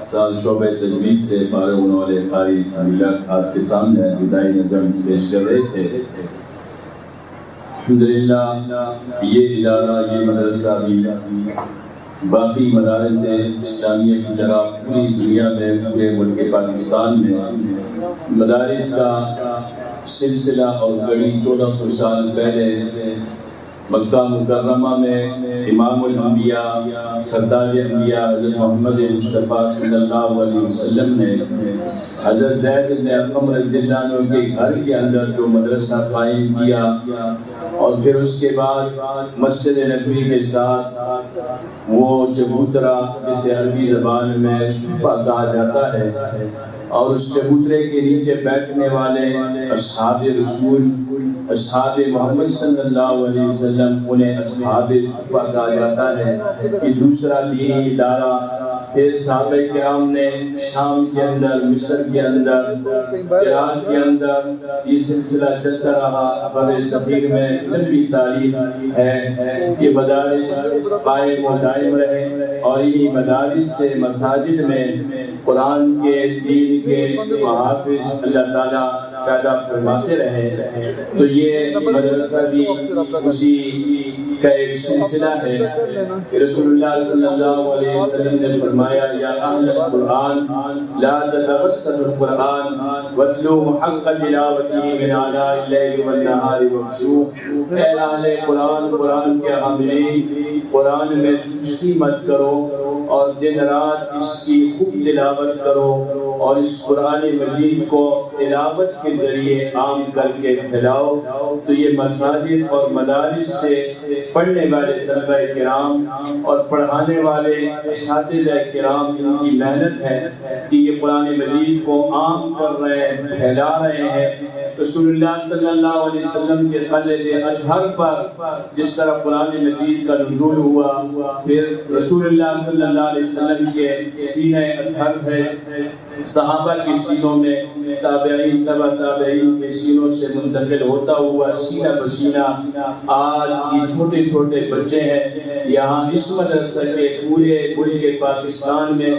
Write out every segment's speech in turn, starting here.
سال شعبہ تجوید سے فارغ ہونے والے قاری سمیلہ آپ کے سامنے بدائی نظم پیش کر رہے تھے۔ الحمدللہ یہ ادارہ، یہ مدرسہ بھی باقی مدارس اسلامیہ کی طرح پوری دنیا میں، پورے ملک پاکستان میں مدارس کا سلسلہ اور گڑی 1400 سال پہلے مکہ مکرمہ میں امام الانبیاء، سردار انبیاء حضرت محمد مصطفیٰ صلی اللہ علیہ وسلم نے حضرت زید بن ارقم رضی اللہ عنہ کے گھر کے اندر جو مدرسہ قائم کیا، اور پھر اس کے بعد مسجد نبوی کے ساتھ وہ چبوترا جسے عربی زبان میں صفہ کہا جاتا ہے، اور اس چبوترے کے نیچے بیٹھنے والے اصحاب رسول، اصحاب محمد صلی اللہ علیہ وسلم، انہیں اصحاب صفہ کہا جاتا ہے۔ یہ دوسرا دینی ادارہ پھر صحابہ کرام نے شام کے اندر، مصر کے اندر، عراق کے اندر یہ سلسلہ چلتا رہا۔ بر صغیر میں لمبی تاریخ ہے، یہ مدارس قائم و دائم رہے، اور انہی مدارس سے مساجد میں قرآن کے، دین کے محافظ اللہ تعالیٰ پیدا فرماتے رہے۔ تو یہ مدرسہ بھی اسی کا ایک سلسلہ ہے۔ رسول اللہ صلی اللہ علیہ وسلم نے فرمایا، یا اہل القرآن لا تتوسطوا القرآن واتلوه حق تلاوته من آناء اللیل والنہار وافشوه۔ اے اہل قرآن، قرآن کے حاملین، قرآن میں سستی مت کرو، اور دن رات اس کی خوب تلاوت کرو، اور اس قرآن مجید کو تلاوت کے ذریعے عام کر کے پھیلاؤ۔ تو یہ مساجد اور مدارس سے پڑھنے والے طلبہ کرام اور پڑھانے والے اساتذہ کرام، ان کی محنت ہے کہ یہ قرآن مجید کو عام کر رہے ہیں، پھیلا رہے ہیں۔ رسول اللہ صلی اللہ علیہ وسلم کے قلب اطہر پر جس طرح قرآن مجید کا نزول ہوا، پھر رسول اللہ صلی اللہ علیہ وسلم کے سینہ اطہر ہے، صحابہ کے سینوں میں، تابعین، تبع تابعین کے سینوں سے منتقل ہوتا ہوا سینہ بسینہ آج یہ چھوٹے چھوٹے بچے ہیں یہاں اس مدرسہ کے پورے ملک پاکستان میں۔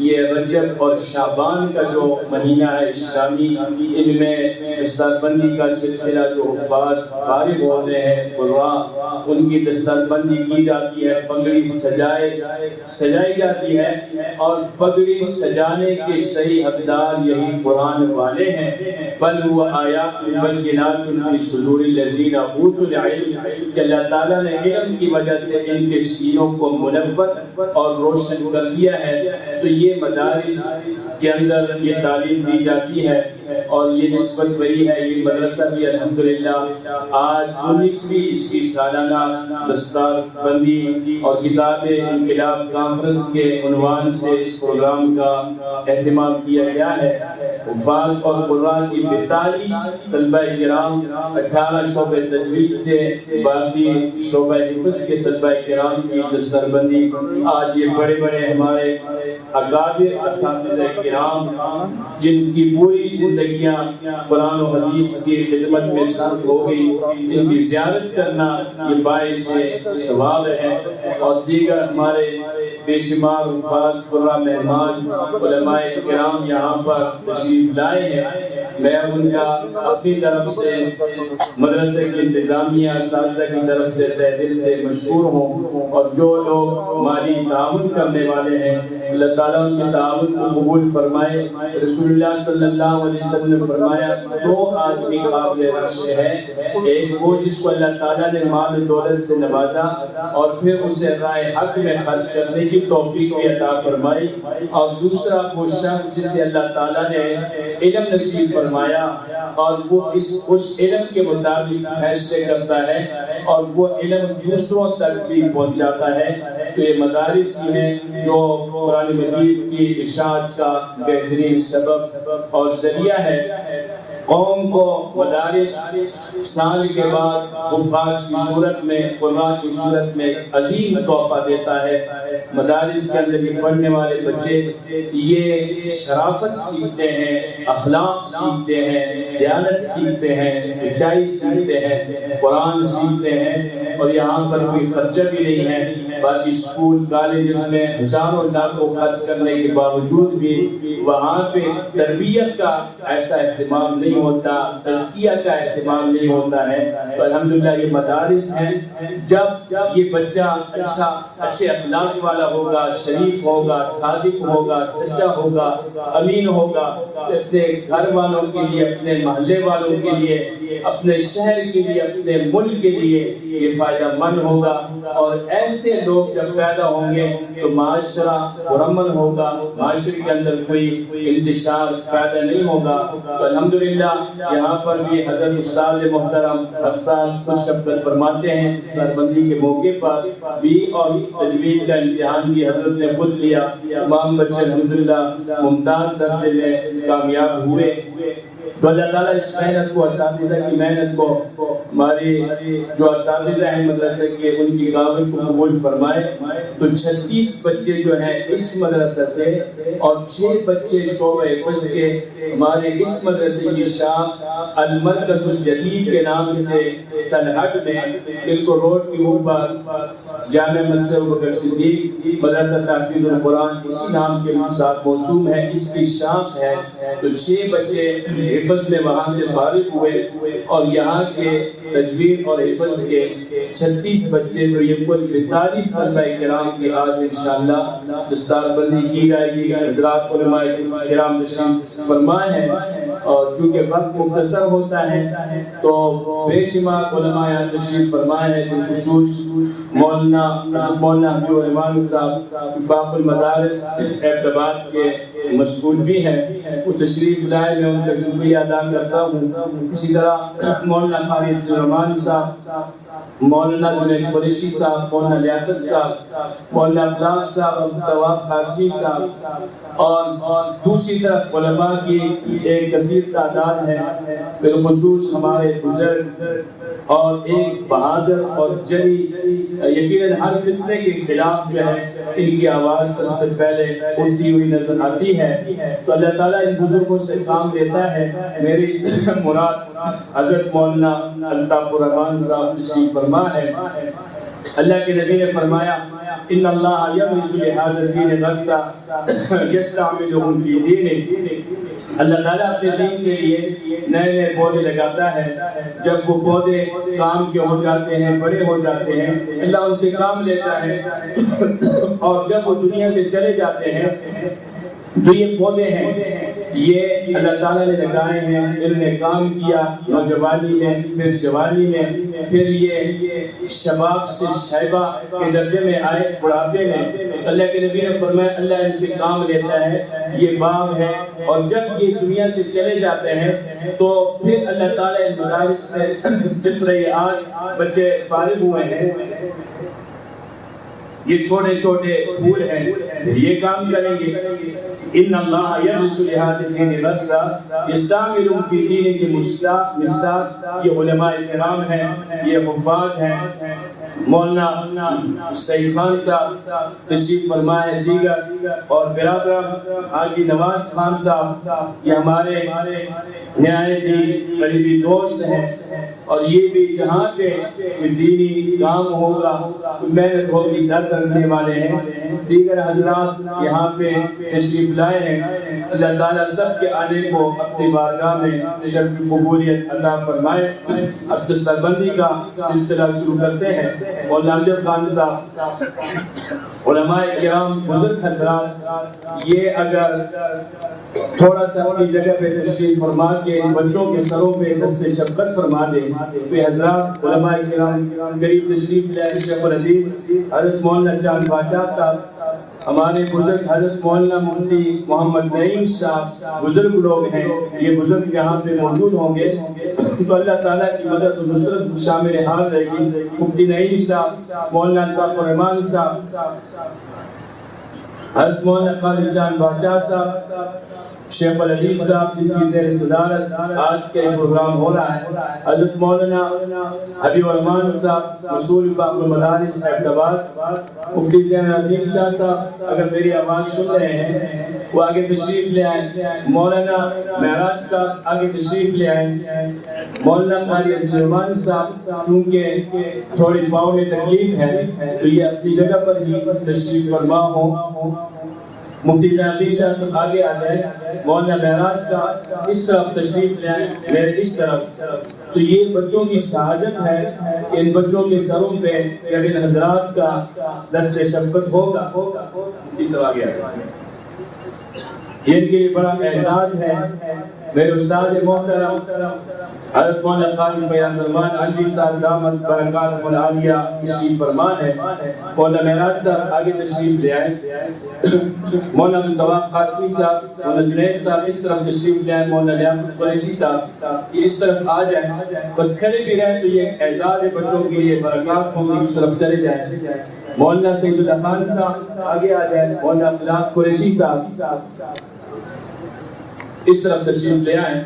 یہ رجب اور شعبان کا جو مہینہ ہے اسلامی، ان میں دستار بندی کا سلسلہ، جو حفاظ فارغ ہوتے ہیں قراء، ان کی دستار بندی کی جاتی ہے، پگڑی سجائی جاتی ہے، اور پگڑی سجانے کے صحیح حقدار یہی قرآن والے ہیں۔ بل هو آیات بینات فی صدور الذین اوتوا العلم، کہ اللہ تعالیٰ نے علم کی وجہ سے ان کے سینوں کو منور اور روشن کر دیا ہے۔ تو یہ مدارس کے اندر یہ تعلیم دی جاتی ہے، اور یہ نسبت وہی ہے۔ یہ مدرسہ بھی الحمدللہ آج 19ویں اس کی سالانہ دستار بندی اور کتاب انقلاب کانفرنس کے عنوان سے اس پروگرام کا اہتمام کیا گیا ہے۔ حفاظ اور قراء کی 42 طلبہ کرام، 18 شعبہ تجوید سے باقی شعبہ حفظ کے طلبہ کرام کی دستار بندی۔ آج یہ بڑے بڑے ہمارے اکابر اساتذہ کرام جن کی پوری زندگیاں قرآن و حدیث کی خدمت میں صرف ہو گئی، ان کی زیارت کرنا یہ باعث ثواب ہے، اور دیگر ہمارے بے شمار حفاظ، قراء، مہمان، علماء کرام یہاں پر تشریف لائے ہیں۔ میں ان کا اپنی طرف سے، مدرسے کی انتظامیہ، اساتذہ کی طرف سے تہ دل سے مشکور ہوں، اور جو لوگ مالی تعاون کرنے والے ہیں، اللہ تعالیٰ ان کے تعاون کو قبول فرمائے۔ رسول اللہ صلی اللہ علیہ وسلم نے فرمایا، 2 آدمی قابل رشک ہے، ایک وہ جس کو اللہ تعالیٰ نے مال و دولت سے نوازا، اور پھر اسے راہ حق میں خرچ کرنے کی توفیق بھی عطا فرمائی، اور دوسرا وہ شخص جسے اللہ تعالیٰ نے علم نصیب فرمایا، اور وہ اس علم کے مطابق فیصلے کرتا ہے، اور وہ علم دوسروں تک بھی پہنچاتا ہے۔ تو یہ مدارس ہیں جو قرآن مجید کی اشاعت کا بہترین سبب اور ذریعہ ہے۔ قوم کو مدارس سال کے بعد حفاظ کی صورت میں، قراء کی صورت میں عظیم تحفہ دیتا ہے۔ مدارس کے اندر یہ پڑھنے والے بچے یہ شرافت سیکھتے ہیں، اخلاق سیکھتے ہیں، دیانت سیکھتے ہیں، سچائی سیکھتے ہیں، قرآن سیکھتے ہیں، اور یہاں پر کوئی خرچہ بھی نہیں ہے، باقی اسکول کالجز میں ہزاروں لاکھوں خرچ کرنے کے باوجود بھی وہاں پہ تربیت کا ایسا اہتمام نہیں ہوتا، تزکیہ کا اہتمام نہیں ہوتا ہے۔ تو الحمدللہ یہ مدارس ہیں، جب یہ بچہ اچھے اخلاق والا ہوگا، شریف ہوگا، صادق ہوگا، سچا ہوگا، امین ہوگا، اپنے گھر والوں کے لیے، اپنے محلے والوں کے لیے، اپنے شہر کے لیے، اپنے ملک کے لیے یہ فائدہ مند ہوگا۔ اور ایسے لوگ جب پیدا ہوں گے تو معاشرہ پرامن ہوگا، معاشرے کے اندر کوئی انتشار پیدا نہیں ہوگا۔ تو الحمدللہ یہاں پر بھی حضرت استاد محترم ہر سال کچھ شفقت فرماتے ہیں، اس نربندی کے موقع پر بھی، اور تجوید کا امتحان بھی حضرت نے خود لیا، تمام بچے الحمدللہ ممتاز درجے میں کامیاب ہوئے۔ تو اللہ تعالیٰ اس محنت کو، اساتذہ کی محنت کو، ہماری جو اساتذہ ہیں مدرسے کے، ان کی کاوش کو قبول فرمائے۔ تو 36 بچے جو ہیں اس مدرسہ سے اور 6 بچے شعبہ حفظ کے ہمارے اس مدرسے کی شاخ المرکز الجدید کے نام سے سنہٹ میں بالکل روڈ کے اوپر جامع مسجد ابوبکر صدیق مدرسہ تحفیظ القرآن اسی نام کے ساتھ موسوم ہے، اس کی شاخ ہے۔ تو 6 بچے حفظ میں وہاں سے فارغ ہوئے، اور یہاں کے تجوید اور حفظ کے 36 بچے، تو یہ کل 42 طلبہ کرام کی آج انشاءاللہ دستار بندی کی جائے گی۔ حضرات علماء کرام تشریف فرمائے ہیں، اور چونکہ وقت مختصر ہوتا ہے تو بے شمار علماء یہاں تشریف فرمائے ہیں، بالخصوص مولانا حبیب الرحمان صاحب وفاق المدارس ایبٹ آباد کے مسئول بھی ہیں، وہ تشریف لائے، میں ان کا شکریہ ادا کرتا ہوں۔ اسی طرح مولانا قاری الرحمان صاحب، مولانا جنید قریشی صاحب، مولانا لیاقت صاحب، مولانا اخلاق صاحب، طواف قاسمی صاحب، اور دوسری طرف علماء کی ایک کثیر تعداد ہے، بالخصوص ہمارے بزرگ اور ایک بہادر اور جری، یقیناً ہر فتنے کے خلاف جو ہے ان کی آواز سب سے پہلے اٹھتی ہوئی نظر آتی ہے۔ تو اللہ تعالیٰ ان بزرگوں سے کام لیتا ہے۔ میری مراد حضرت مولانا الطاف الرحمان صاحب تشریف فرما ہے۔ اللہ کے نبی نے فرمایا ان اللہ یغرس لہذا الدین غرسا یستعملهم فی دینہ، اللہ تعالیٰ اپنے دین کے لیے نئے نئے پودے لگاتا ہے، جب وہ پودے کام کے ہو جاتے ہیں، بڑے ہو جاتے ہیں، اللہ ان سے کام لیتا ہے، اور جب وہ دنیا سے چلے جاتے ہیں تو یہ پودے ہیں، یہ اللہ تعالیٰ نے لگائے ہیں، انہوں نے کام کیا نوجوانی میں، پھر جوانی میں، پھر یہ شباب سے شیبہ کے درجے میں آئے، بڑھاپے میں۔ اللہ کے نبی نے فرمایا اللہ ان سے کام لیتا ہے، یہ باغ ہے، اور جب یہ دنیا سے چلے جاتے ہیں تو پھر اللہ تعالیٰ ان مدارس میں، جس طرح یہ آج بچے فارغ ہوئے ہیں، یہ چھوٹے چھوٹے پھول ہیں، یہ کام کریں گے۔ ان اللہ یغرس لہذا الدین غرسا یستعملهم فی دینہ کے مشتاق یہ علماء کرام ہیں، یہ حفاظ ہیں۔ مولانا سعید خان صاحب تشریف فرمائے، دیگر اور برادر حاجی نواز خان صاحب، یہ ہمارے نہایت ہی قریبی دوست ہیں، اور یہ بھی جہاں پہ دینی کام ہوگا، محنت ہوگی، درد رکھنے والے ہیں۔ دیگر حضرات یہاں پہ تشریف لائے ہیں، اللہ تعالیٰ سب کے آنے کو اپنی بارگاہ میں شرف قبولیت عطا فرمائے۔ اب دستار بندی کا سلسلہ شروع کرتے ہیں۔ مولانا امجد خان صاحب، علماء کرام، بزرگ حضرات، یہ اگر تھوڑا سا اپنی جگہ پہ تشریف فرما کے بچوں کے سروں پہ دست شفقت فرما دے تو حضرات علماء کرام قریب تشریف لائے۔ شیخ العزیز حضرت مولانا چاند باچا صاحب، ہمارے بزرگ حضرت مولانا مفتی محمد نعیم صاحب، بزرگ لوگ ہیں، یہ بزرگ جہاں پہ موجود ہوں گے تو اللہ تعالیٰ کی مدد و نصرت شامل حال رہے گی۔ مفتی نعیم صاحب، مولانا الطاف الرحمان صاحب، حضرت مولانا قاری چاند باچا صاحب، شیخ العزیز صاحب جن کی زیر صدارت آج کا یہ پروگرام ہو رہا ہے، حضرت مولانا حبیب الرحمان صاحب مسئول وفاق المدارس ایبٹ آباد، مفتی زین الدین شاہ صاحب اگر میری آواز سن رہے ہیں وہ آگے تشریف لے آئیں، مولانا معراج صاحب آگے تشریف لے آئیں، مولانا قاری عزیزالرحمان صاحب چونکہ تھوڑی پاؤں میں تکلیف ہے تو یہ اپنی جگہ پر ہی تشریف فرما ہوں. مفتی زین شاہ صاحب آگے آ جائے. مولانا معراج صاحب اس طرف تشریف لے آئیں, میرے اس طرف. تو یہ بچوں کی سعادت ہے کہ ان بچوں کے سروں پہ جب ان حضرات کا دست شفقت ہوگا. مفتی صاحب آگے آ جائے. یہ ان کے لیے بڑا اعزاز ہے. میرے استاد محترم حضرت مولانا قاری فیاض الرحمان علوی صاحب دامت برکاتہ العالیہ تشریف فرما ہے. مولانا معراج صاحب آگے تشریف لے آئے. مولانا عبدالطواب قاسمی صاحب, مولانا جنید صاحب اس طرف تشریف لے آئے. مولانا لیاقت قریشی صاحب یہ اس طرف آ جائیں. بس کھڑے بھی رہیں تو یہ اعزاز ہے بچوں کے لیے, برکات ہوں گی, اس طرف چلے جائیں. مولانا سید اللہ خان صاحب آگے آ جائیں. مولانا لیاقت قریشی صاحب اس طرف تشریف لے آئیں.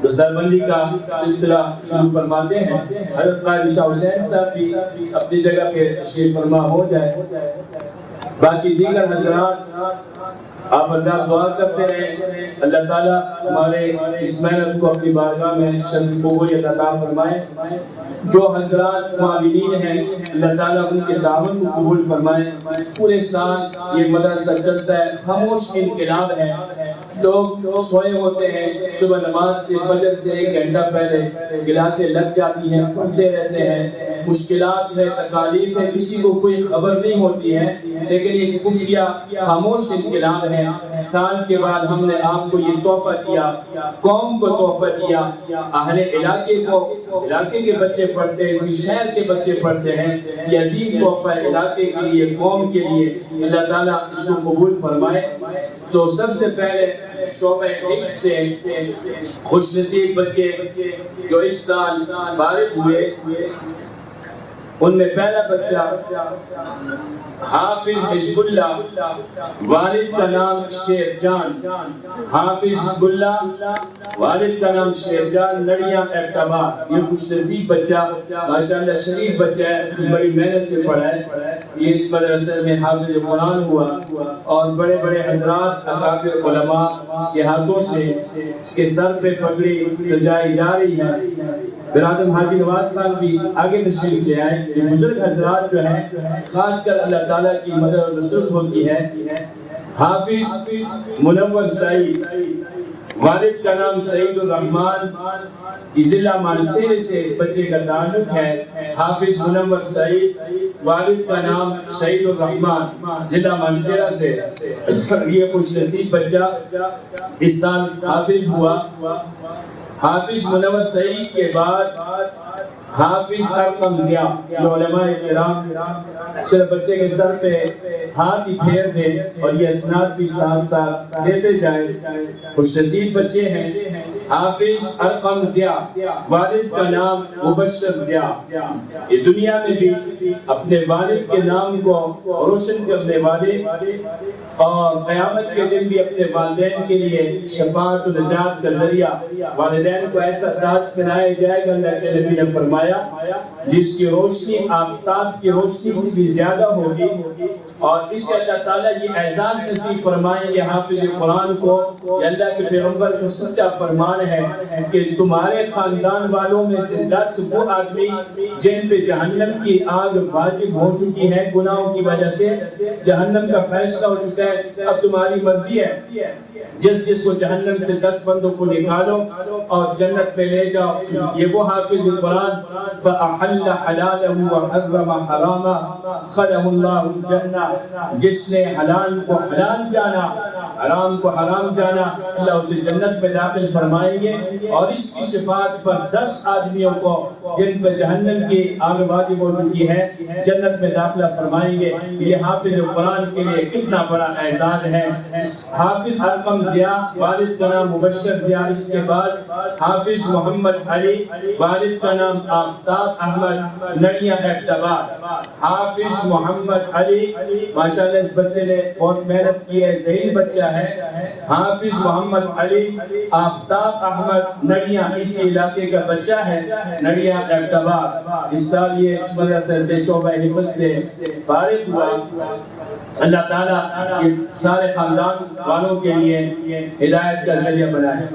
دستاربندی کا سلسلہ شروع فرماتے ہیں. حضرت قاری شاہ حسین صاحب بھی اپنی جگہ پہ تشریف فرما ہو جائے. باقی دیگر حضرات آپ حضرات دعا کرتے رہیں, اللہ تعالیٰ ہمارے اس محنت کو اپنی بارگاہ میں شرف قبولیت عطا فرمائے. جو حضرات معاونین ہیں اللہ تعالیٰ ان کے تعاون کو قبول فرمائے. پورے سال یہ مدرسہ چلتا ہے, خاموش انقلاب ہے. لوگ سوئے ہوتے ہیں, صبح نماز سے فجر سے 1 گھنٹہ پہلے کلاسیں لگ جاتی ہیں, پڑھتے رہتے ہیں. مشکلات ہے, تکالیف ہے, کسی کو کوئی خبر نہیں ہوتی ہے. لیکن یہ خفیہ خاموش انقلاب ہے. سال کے بعد ہم نے آپ کو یہ تحفہ دیا, قوم کو تحفہ دیا. اہل علاقے کو, اس علاقے کے بچے پڑھتے ہیں, اسی شہر کے بچے پڑھتے ہیں. یہ عظیم تحفہ ہے علاقے کے لیے, قوم کے لیے. اللہ تعالیٰ اس کو قبول فرمائے. تو سب سے پہلے شعبہ حفظ سے خوش نصیب بچے جو اس سال فارغ ہوئے, ان میں پہلا بچہ حافظ حزب اللہ, والد کا نام شیر جان. حافظ حزب اللہ, والد کا نام شیر جان, نڑیاں اعتبار. یہ خوش نصیب بچہ ماشاءاللہ شریف بچہ ہے, بڑی محنت سے پڑھا ہے. یہ اس مدرسے میں حافظ قرآن ہوا اور بڑے بڑے حضرات اکابر علماء کے ہاتھوں سے اس کے سر پہ پگڑی سجائی جا رہی ہے. برادر حاجی نواز خان بھی آگے تشریف لے آئے. یہ بزرگ حضرات جو ہیں خاص کر اللہ تعالیٰ کی مدد و نصرت ہوتی ہے. حافظ منور سعید, والد کا نام سعید الرحمان, ضلع مانسہرہ سے اس بچے کا تعلق ہے. حافظ منور سعید, والد کا نام سعید الرحمان, ضلع مانسہرہ سے. یہ خوش نصیب بچہ اس سال حافظ ہوا. حافظ منور سعید کے بعد حافظ ارقم ضیاء. جو علماء کرام صرف بچے کے سر پہ ہاتھ ہی پھیر دیں اور یہ اسناد بھی ساتھ ساتھ دیتے جائیں. خوش نصیب بچے ہیں. حافظ ارقم ضیاء, والد کا نام مبشر ضیاء. یہ دنیا میں بھی اپنے والد کے نام کو روشن کرنے والے اور قیامت کے دن بھی اپنے والدین کے لیے شفاعت و نجات کا ذریعہ. والدین کو ایسا تاج پہنایا جائے گا, اللہ کے نبی نے فرمایا, جس کی روشنی آفتاب کی روشنی سے بھی زیادہ ہوگی. اور اس سے اللہ تعالیٰ یہ اعزاز نصیب فرمائیں گے حافظ قرآن کو. یہ اللہ کے پیغمبر کا سچا فرمان ہے کہ تمہارے خاندان والوں میں سے 10 وہ آدمی جن پہ جہنم کی آگ واجب ہو چکی ہے, گناہوں کی وجہ سے جہنم کا فیصلہ ہو چکا ہے. اب تمہاری مرضی ہے, جس کو جہنم سے 10 بندوں کو نکالو اور جنت پہ لے جاؤ. یہ وہ حافظ قرآن, فَأَحَلَّ حَلَالَهُ وَحَرَّمَ حَرَامَهُ خَلَهُ اللَّهُ الْجَنَّةَ. جس نے حلال کو حلال جانا, حرام کو حرام جانا, اللہ اسے جنت میں داخل فرمائیں گے. اور اس کی شفاعت پر 10 آدمیوں کو جن پہ جہنم کی آگ واجب ہو چکی ہے جنت میں داخلہ فرمائیں گے. یہ حافظ قرآن کے لیے کتنا بڑا اعزاز ہے. حافظ ارقم ضیاء, والد کا نام مبشر ضیاء. اس کے بعد حافظ محمد علی, والد کا نام آفتاب احمد, نڑیاں اعتبار. حافظ محمد علی, ماشاءاللہ اس بچے نے بہت محنت کی ہے, ذہین بچہ ہے. حافظ محمد علی, آفتاب احمد, نڑیاں اسی علاقے کا بچہ ہے, نڑیاں اعتبار. اس سال یہ اس مدرسے سے شعبہ حفظ سے فارغ ہوا. اللہ تعالیٰ یہ سارے خاندان والوں کے لیے ہدایت کا ذریعہ بنائے.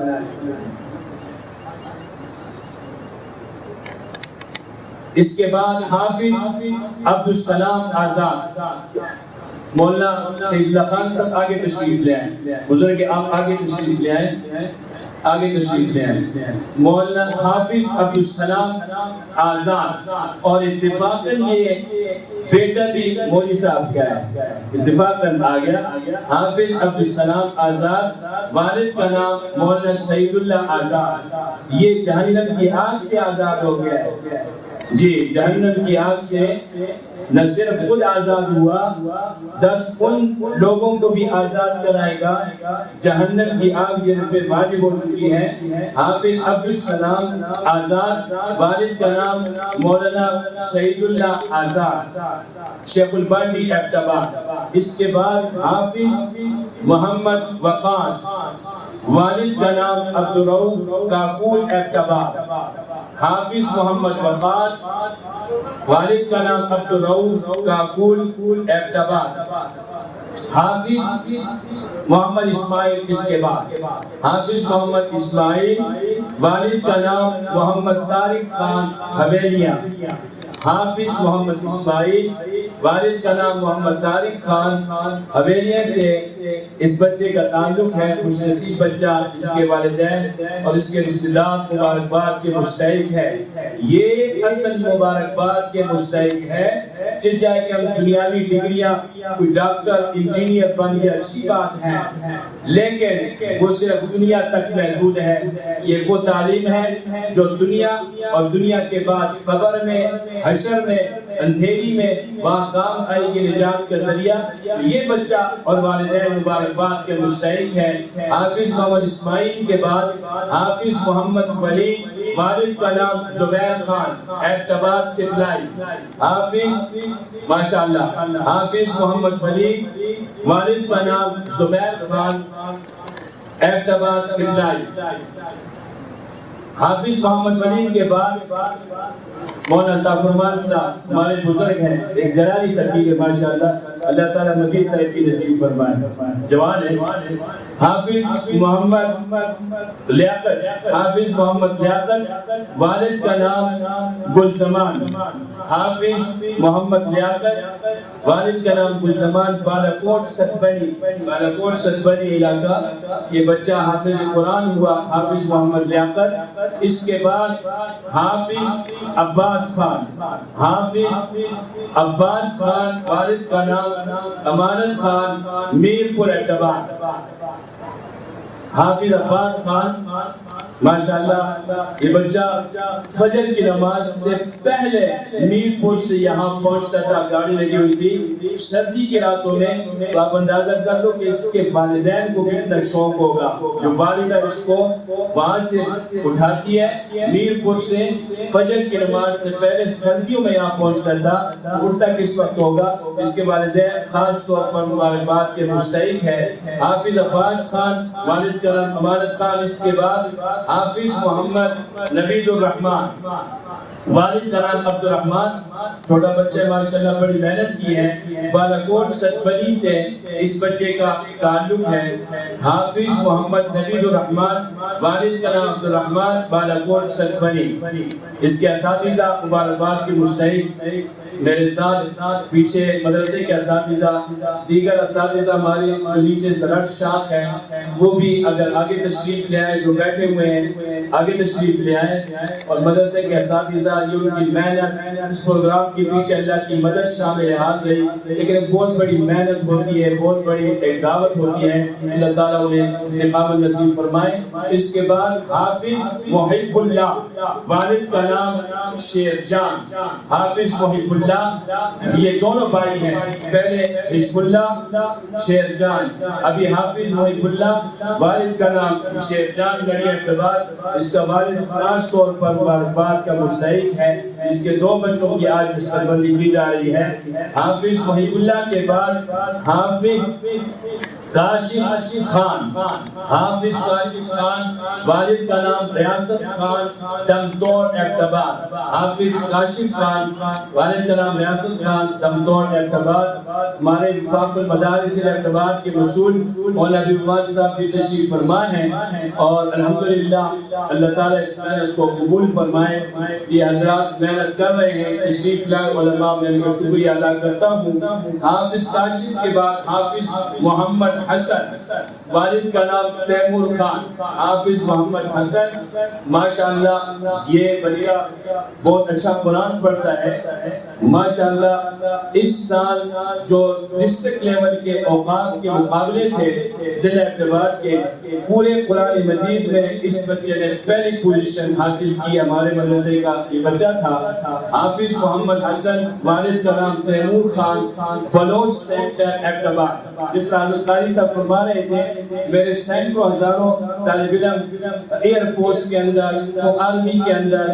اس کے بعد حافظ عبدالسلام آزاد. مولانا سید اللہ خان صاحب آگے تشریف لے آئیں. بزرگ آپ آگے تشریف لے آئیں، آگے تشریف لے آئیں. مولانا حافظ عبدالسلام آزاد، اور اتفاقاً یہ بیٹا بھی مولوی صاحب کا ہے، اتفاقاً آ گیا. حافظ عبدالسلام آزاد، والد کا نام مولانا سید اللہ آزاد. یہ جہنم کی آگ سے آزاد ہو گیا ہے. جی، جہنم کی آگ سے نہ صرف خود آزاد ہوا، 10 ان لوگوں کو بھی آزاد کرائے گا جہنم کی آگ جن پہ واجب ہو چکی ہے. حافظ عبدالسلام آزاد، والد کا نام مولانا سید اللہ آزاد، شیخ البانڈی ایبٹ. اس کے بعد حافظ محمد وقاص، والد کا نام عبدالرؤف کاکول ایبٹ. حافظ محمد وقاص، والد کا نام عبدالرؤف کاکول ایبٹ. حافظ محمد اسماعیل، اس کے بعد حافظ محمد اسماعیل، والد کا نام محمد طارق خان حویلیہ. حافظ محمد اسماعیل، والد کا نام محمد طارق خان حویلیہ سے اس بچے کا تعلق ہے. خوش نصیب بچہ، اس کے والدین اور اس کے رشتہ دار مبارکباد کے مستحق ہے. یہ اصل مبارکباد کے مستحق ہے. چاہے کہ ہم دنیاوی ڈگریاں، کوئی ڈاکٹر انجینئر بن گیا، اچھی بات ہے، لیکن وہ صرف دنیا تک محدود ہے. یہ وہ تعلیم ہے جو دنیا اور دنیا کے بعد قبر میں، حشر میں، اندھیری میں وہاں کام آئے گی نجات کا ذریعہ. یہ بچہ اور والدین مبارکباد کے مستحق ہے. حافظ محمد اسماعیل کے بعد حافظ محمد ولی، والد کا نام زبیر خان ایبٹ سے بلائی. حافظ ماشاءاللہ، حافظ محمد ولی، والد کا نام زبیر خان ایبٹ سے بلائی. حافظ محمد ولی کے بعد مولانا طافرمان صاحب ہمارے بزرگ ہیں، ایک جلالی خطیب ہے ماشاءاللہ. اللہ تعالیٰ مزید ترقی نصیب فرمائے. جوان ہے. حافظ محمد لیاقت، حافظ محمد لیاقت، والد کا نام گلزمان. حافظ محمد لیاقت، والد کا نام گلزمان، بالاکوٹ ستبری، بالاکوٹ ستبری علاقہ. یہ بچہ حافظ قرآن ہوا، حافظ محمد لیاقت. اس کے بعد حافظ عباس خان، حافظ عباس خان، والد کا نام امانت خان، میرپور ایبٹ. حافظ عباس خان ماشاءاللہ، یہ بچہ فجر کی نماز سے پہلے میرپور سے یہاں پہنچتا تھا. گاڑی لگی ہوئی تھی سردی کی راتوں میں. تو آپ اندازہ کر لو کہ اس کے والدین کو کتنا شوق ہوگا. جو والدہ اس کو وہاں سے اٹھاتی ہے میرپور سے، فجر کی نماز سے پہلے سردیوں میں یہاں پہنچتا تھا. اٹھتا کس وقت ہوگا؟ اس کے والدین خاص طور پر مبارکباد کے مستحق ہے. حافظ عباس خان، والد کا نام امانت خان. اس کے بعد حافظ محمد نبید الرحمن، والد کا نام عبد الرحمن. چھوٹا بچہ ماشاءاللہ بڑی محنت کی ہے. بالاکوٹ ستبری سے اس بچے کا تعلق ہے. حافظ محمد نبید الرحمن، والد کا نام عبد الرحمن، بالاکوٹ ستبری. اس کے اساتذہ مبارکباد کے مستحق میرے ساتھ پیچھے مدرسے کے اساتذہ، دیگر اساتذہ ہمارے جو نیچے سرٹ شاخ ہیں وہ بھی اگر آگے تشریف لے آئے، جو بیٹھے ہوئے ہیں آگے تشریف لے آئے. اور مدرسے کے اساتذہ، یہ ان کی محنت، اس پروگرام کے پیچھے اللہ کی مدد شامل حال رہی. لیکن بہت بڑی محنت ہوتی ہے، بہت بڑی ایک دعوت ہوتی ہے. اللہ تعالیٰ انہیں استقامت نصیب فرمائے. اس کے بعد حافظ محب اللہ، والد کا نام شیر جان. حافظ محب اللہ، یہ دونوں بھائی ہیں. پہلے حزب اللہ شیر جان، ابھی حافظ محب اللہ، والد کا نام شیر جان گڑھی اعتبار. اس کا والد خاص طور پر مبارکباد کا مستحق ہے. اس کے 2 بچوں کی آج دستبندی کی جا رہی ہے. حافظ محب اللہ کے بعد حافظ کاشف خان، حافظ کاشف خان، والد کا نام ریاست خان دمتوڑ ایبٹ آباد۔ حافظ کاشف خان، والد کا نام ریاست خان دمتوڑ ایبٹ آباد۔ ہمارے وفاق المدارس ایبٹ آباد کے مسئول مولانا عبد الوہاب صاحب بھی تشریف فرما ہیں، اور الحمدللہ اللہ تعالیٰ اس محنت کو قبول فرمائے۔ یہ حضرات محنت کر رہے ہیں، تشریف لائے علماء، میں ان کا شکریہ ادا کرتا ہوں۔ حافظ کاشف کے بعد حافظ محمد حسن، والد کا نام تیمور خان۔ حافظ محمد حسن ماشاءاللہ یہ بچہ بہت اچھا قرآن پڑھتا ہے ماشاءاللہ۔ اس سال جو ڈسٹرکٹ لیول کے اوقاف کے مقابلے تھے ضلع ایبٹ آباد کے، پورے قرآن مجید میں اس بچے نے پہلی پوزیشن حاصل کی۔ ہمارے مدرسے کا یہ بچہ تھا حافظ محمد حسن، والد کا نام تیمور خان، بلوچ سینٹر ایبٹ آباد۔ جس طرح حضرت قاری صاحب فرما رہے تھے، میرے سینکڑوں ہزاروں طالب علم ایئر فورس کے اندر، آرمی کے اندر،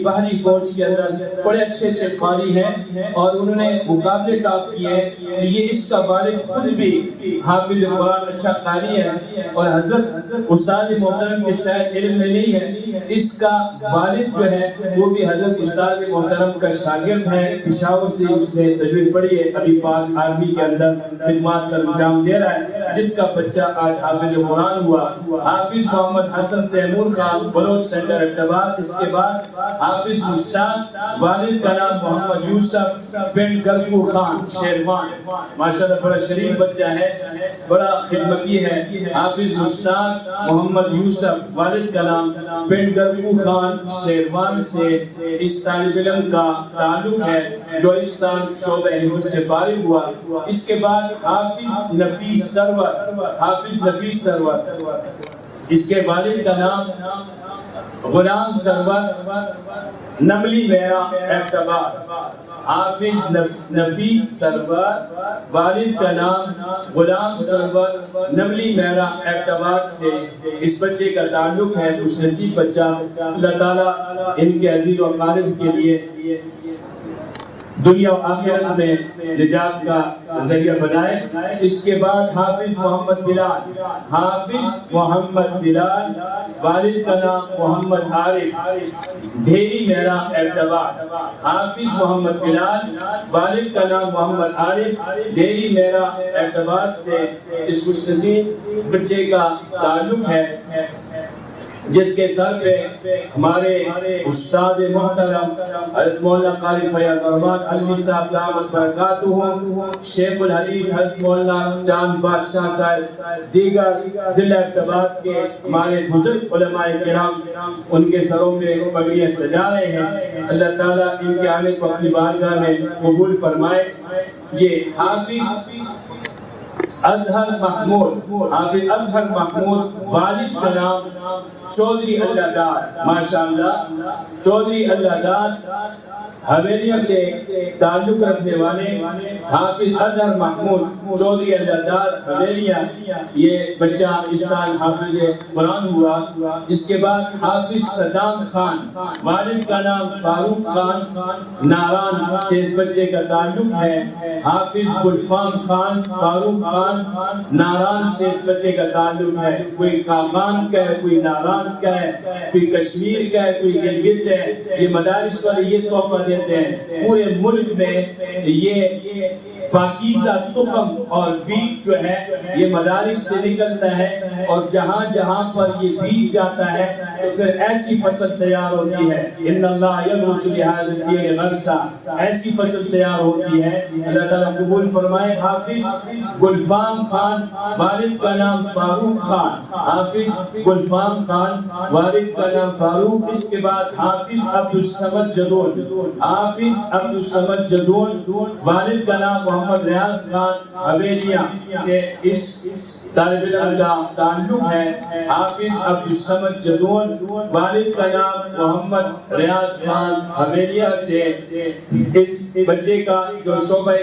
بحری فوج کے اندر بڑے اچھے اچھے قاری ہیں، اور انہوں نے مقابلے ٹاپ کیے ہیں۔ یہ اس کا والد خود بھی حافظ قرآن اچھا قاری ہے، اور حضرت استاد محترم کے شاید علم میں نہیں ہے، اس کا والد جو ہے وہ بھی حضرت استاد محترم کا شاگرد ہے، پشاور سے اس نے تجوید پڑھی ہے، ابھی پاک آرمی کے اندر خدمات کا انجام دے رہا ہے، جس کا بچہ آج حافظ قرآن ہوا۔ Hafiz Muhammad Hassan Taimur Khan, Baloch centre Abbottabad. اس کے بعد حافظ مشتاق، والد کا نام محمد یوسف، پنڈ گرگو خان شیروان، ماشاءاللہ بڑا شریف بچہ ہے، بڑا خدمتی ہے۔ حافظ مشتاق محمد یوسف، والد کا نام پنڈ گرگو خان شیروان سے اس طالب علم کا تعلق ہے جو اس سال شعبہ حفظ سے فارغ ہوا۔ اس کے بعد حافظ نفیس سرور، حافظ نفیس سرور، اس کے والد کا نام غلام سرور، نملی میرا ایبٹ آباد۔ حافظ نفیس سرور، والد کا نام غلام سرور، نملی میرا ایبٹ آباد سے اس بچے کا تعلق ہے۔ خوش نصیب بچہ، اللہ تعالیٰ ان کے عزیز و اقارب کے لیے دنیا و آخرت میں نجات کا ذریعہ بنائے۔ اس کے بعد حافظ محمد بلال، حافظ محمد بلال، والد کا نام محمد عارف، ڈھیری میرا ایبٹ آباد۔ حافظ محمد بلال، والد کا نام محمد عارف، ڈھیری میرا ایبٹ آباد سے اس خوش نصیب بچے کا تعلق ہے، جس کے سر پہ ہمارے استاد محترم حضرت مولانا قاری فیاض الرحمان علوی صاحب دامت برکاتہ، شیخ الحدیث حضرت مولانا چاند بادشاہ صاحب، دیگر ضلع ایبٹ آباد کے ہمارے بزرگ علماء کرام ان کے سروں میں پگڑیاں سجا رہے ہیں۔ اللہ تعالیٰ ان کے آنے کو اپنی بارگاہ میں قبول فرمائے۔ یہ حافظ اظہر محمود، حافظ اظہر محمود، والد کا نام چودھری اللہ داد، ماشاءاللہ چودھری اللہ داد حویلیہ سے تعلق رکھنے والے حافظ اظہر محمود چودھری اللہ داد حویلیہ، یہ بچہ اس سال حافظ قرآن ہوا۔ اس کے بعد حافظ صدام خان، والد کا نام فاروق خان، ناران سے اس بچے کا تعلق ہے۔ حافظ گلفام خان، فاروق خان، ناران سے اس بچے کا تعلق ہے۔ کوئی کاغان کا ہے، کوئی ناران کا ہے، کوئی کشمیر کا ہے، کوئی گلگت ہے۔ یہ مدارس والے یہ تحفہ دیتے ہیں، پورے ملک میں یہ پاکیزہ تخم اور بیج جو ہے یہ مدارس سے نکلتا ہے، اور جہاں جہاں پر یہ بیج جاتا ہے تو پھر ایسی فصل تیار ہوتی ہے۔ ان اللہ یغرس لہذا الدین غرسا، ایسی فصل تیار ہوتی ہے۔ اللہ تعالیٰ قبول فرمائے۔ حافظ گلفام خان، والد کا نام فاروق خان، حافظ گلفام خان، والد کا نام فاروق۔ اس کے بعد حافظ عبدالصمد جدون، حافظ عبدالصمد جدون، والد کا نام محمد ریاض خان حویلیہ سے اس طالب علم کا تعلق ہے۔ حافظ عبدالصمد جدون، والد کا نام محمد ریاض خان حویلیہ سے اس بچے کا جو شعبہ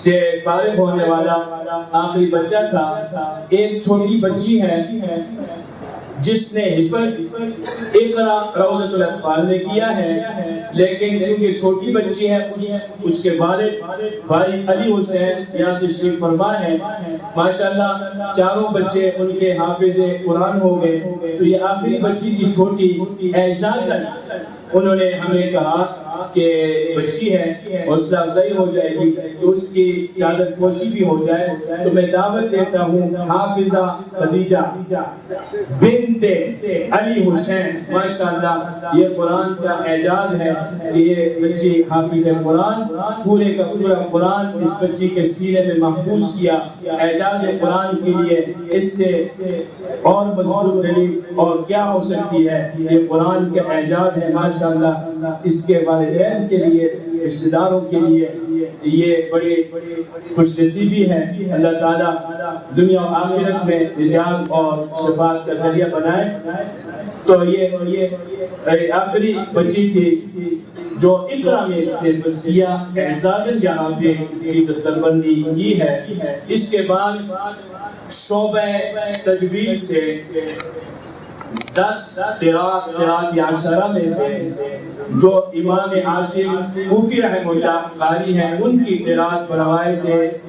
سے فارغ ہونے والا آخری بچہ تھا۔ ایک چھوٹی بچی ہے جس نے حفظ اقرا روضۃ الاطفال نے کیا ہے، لیکن چونکہ چھوٹی بچی ہے اس کے والد بھائی علی حسین یہاں تشریف فرما ہے، ماشاءاللہ چاروں بچے ان کے حافظ قرآن ہو گئے، تو یہ آخری بچی کی چھوٹی اعزازت انہوں نے ہمیں کہا کہ بچی ہے حوصلہ افزائی ہو جائے گی تو اس کی چادر پوشی بھی ہو جائے، تو میں دعوت دیتا ہوں حافظہ خدیجہ بنت علی حسین، ماشاءاللہ یہ قرآن کا اعجاز ہے کہ یہ بچی حافظ قرآن، پورے کا پورا قرآن اس بچی کے سینے میں محفوظ کیا۔ اعجاز قرآن کے لیے اس سے اور مضبوط دلیل اور کیا ہو سکتی ہے؟ یہ قرآن کا اعجاز ہے ماشاءاللہ، اس کے والدین کے لیے، رشتہ داروں کے لیے یہ بڑی خوش نصیبی ہے۔ اللہ تعالیٰ دنیا و آخرت میں نجات اور شفاعت کا ذریعہ بنائے۔ تو یہ آخری بچی تھی جو اقرا میں اس نے حفظ کیا، اعزازاً یہاں پہ اس کی دستربندی کی ہے۔ اس کے بعد شعبہ تجوید سے 10 قراءات عشرہ میں سے جو امام عاصم کوفی رحمہ اللہ قاری ہیں، ان کی قراءت پر روایت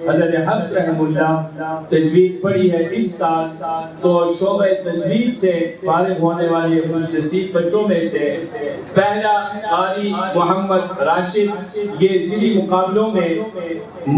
حضرت حفص رحمہ اللہ تجوید پڑھی ہے اس سال، تو شعبہ تجوید سے فارغ ہونے والے خوش نصیب بچوں میں سے پہلا قاری محمد راشد، یہ ضلعی مقابلوں میں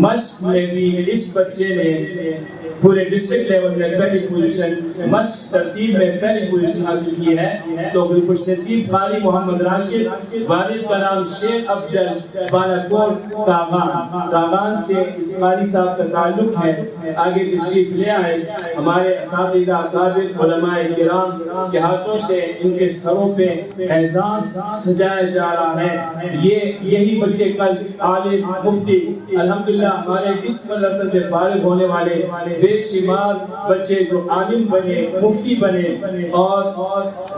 مشق میں بھی اس بچے نے پورے ڈسٹرکٹ لیول میں پہلی پوزیشن، مشق ترتیب میں پہلی پوزیشن حاصل کی ہے۔ تو خوش نصیب قاری محمد راشد، والد کا نام شیخ افضل بالاکوٹ کاغان سے اس قاری صاحب کا تعلق ہے۔ آگے تشریف لے آئے، ہمارے اساتذہ اکابر علماء کرام کے ہاتھوں سے ان کے سروں پہ اعزاز سجایا جا رہا ہے۔ یہی بچے کل عالم مفتی، الحمدللہ ہمارے اس مدرسے سے فارغ ہونے والے بے شمار بچے جو عالم بنے، مفتی بنے اور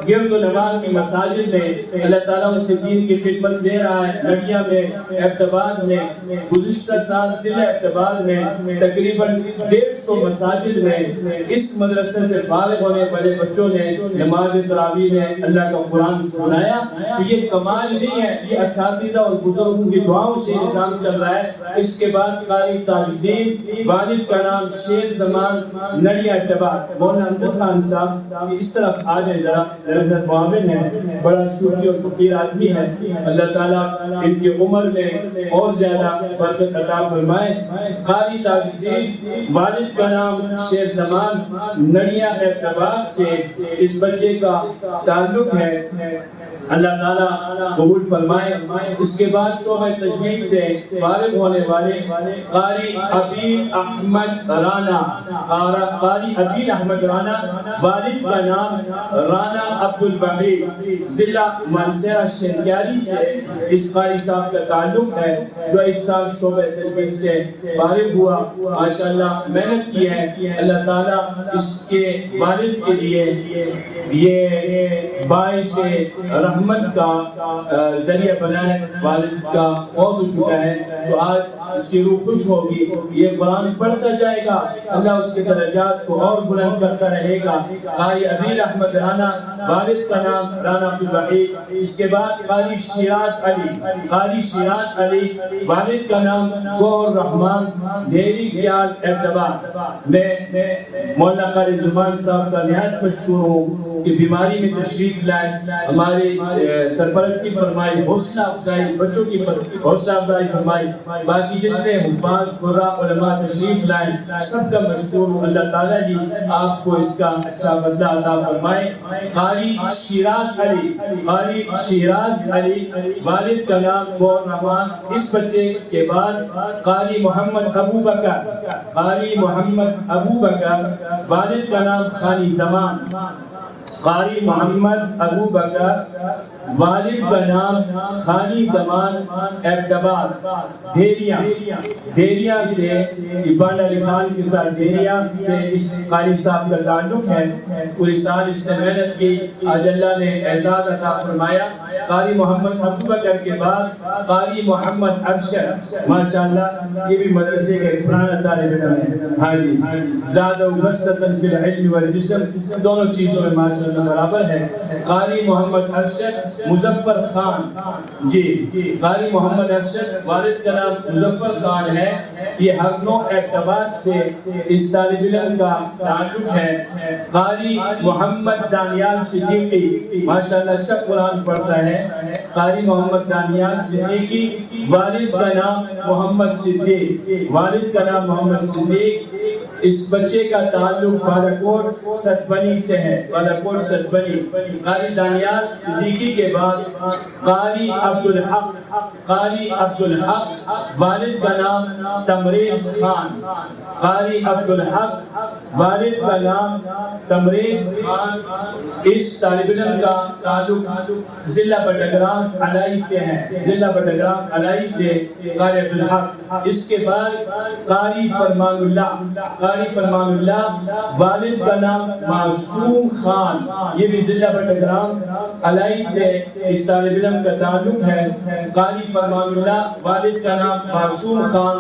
گرد و نواح کی مساجد میں اللہ تعالیٰ ان سے دین کی خدمت دے رہا ہے۔ نڑیا میں، اعتباد میں، گزشتہ سال ضلع اعتباد میں تقریباً 150 مساجد میں اس مدرسے سے فارغ ہونے والے بچوں نے نماز تراویح میں اللہ کا قرآن سنایا۔ یہ کمال نہیں ہے، یہ اساتذہ اور بزرگوں کی دعاؤں سے نظام چل رہا ہے۔ اس کے بعد قاری تاج الدین، والد کا نام شیر زمان، نڑیا اعتباد، مولانا امجد خان صاحب اس طرف آ جائے ذرا معاون ہے، بڑا صوفی اور فقیر آدمی ہے، اللہ تعالیٰ ان کی عمر میں اور زیادہ برکت عطا فرمائے۔ قاری تاج الدین، والد کا نام شیر زمان، نڑیا اعتباد سے اس بچے کا تعلق ہے، اللہ تعالیٰ قبول فرمائے۔ اس کے بعد شعبہ تجوید سے فارغ ہونے والے قاری عبید احمد رانا، والد کا نام رانا عبدالوحید، ضلع منصورہ شنگیاری سے اس قاری صاحب کا تعلق ہے، جو اس سال شعبہ تجوید سے فارغ ہوا، ماشاءاللہ محنت کی ہے۔ اللہ تعالیٰ اس کے والد کے لیے یہ باعث رحمت کا ذریعہ بنائے۔ والد اس کا فوت ہو چکا ہے تو آج اس کی روح خوش ہوگی، یہ قرآن پڑھتا جائے گا، اللہ اس کے درجات کو اور بلند کرتا رہے گا۔ قاری عبید احمد رانا، والد کا نام رانا عبدالوحید۔ اس کے بعد قاری شیراز علی، والد کا نام گوہر رحمان، ڈھیری گیال اعتباد۔ میں مولانا قاری زمان صاحب کا نہایت مشکور ہوں کہ بیماری میں تشریف لائے، ہماری سرپرستی فرمائی، حوصلہ افزائی، بچوں کی حوصلہ افزائی فرمائی، باقی جتنے حفاظ قراء علماء تشریف لائے سب کا مشکور ہوں۔ اللہ تعالیٰ ہی آپ کو اس کا اچھا بدلہ عطا فرمائے۔ قاری شیراز علی، والد کا نام گوہر رحمان۔ اس بچے کے بعد قاری محمد ابو بکر، والد کا نام خانی زمان، قاری محمد ابو بکر، والد کا نام خانی زمان اعتباد، ڈھیریا سے ابان علی خان کے ساتھ ڈھیریا سے اس قاری صاحب کا تعلق ہے۔ پوری سال اس نے محنت کی، آج اللہ نے اعزاز عطا فرمایا۔ قاری محمد ابو بکر کے بعد قاری محمد ابشر، ماشاءاللہ یہ بھی مدرسے کا ایک پرانا طالب علم ہے، ہاں جی، زادہ بسطۃ فی العلم والجسم، دونوں چیزوں میں ماشاءاللہ وسلم برابر ہے۔ قاری محمد ارشد مظفر خان، جی قاری محمد ارشد والد کا نام مظفر خان ہے۔ یہ ہر نوع اعتبار سے اس طالب علم کا تعلق ہے۔ قاری محمد دانیال صدیقی ماشاءاللہ اچھا قرآن پڑھتا ہے۔ قاری محمد دانیال صدیقی، والد کا نام محمد صدیق، والد کا نام محمد صدیق۔ اس بچے کا تعلق بالاکوٹ ستبنی سے ہے، بالاکوٹ ستبنی۔ قاری دانیال صدیقی کے بعد قاری عبدالحق، قاری عبدالحق، والد کا نام تمریز خان، قاری عبدالحق، والد کا نام تمریز خان۔ اس طالب علم کا تعلق ضلع بٹگرام علائی سے ہے، ضلع بٹگرام علائی سے قاری عبدالحق۔ اس کے بعد قاری فرمان اللہ، قاری فرمان اللہ، والد کا نام معصوم خان، یہ بھی ضلع بٹگرام علائی سے اس طالب علم کا تعلق ہے۔ قاری فرمان اللہ، والد کا نام معصوم خان،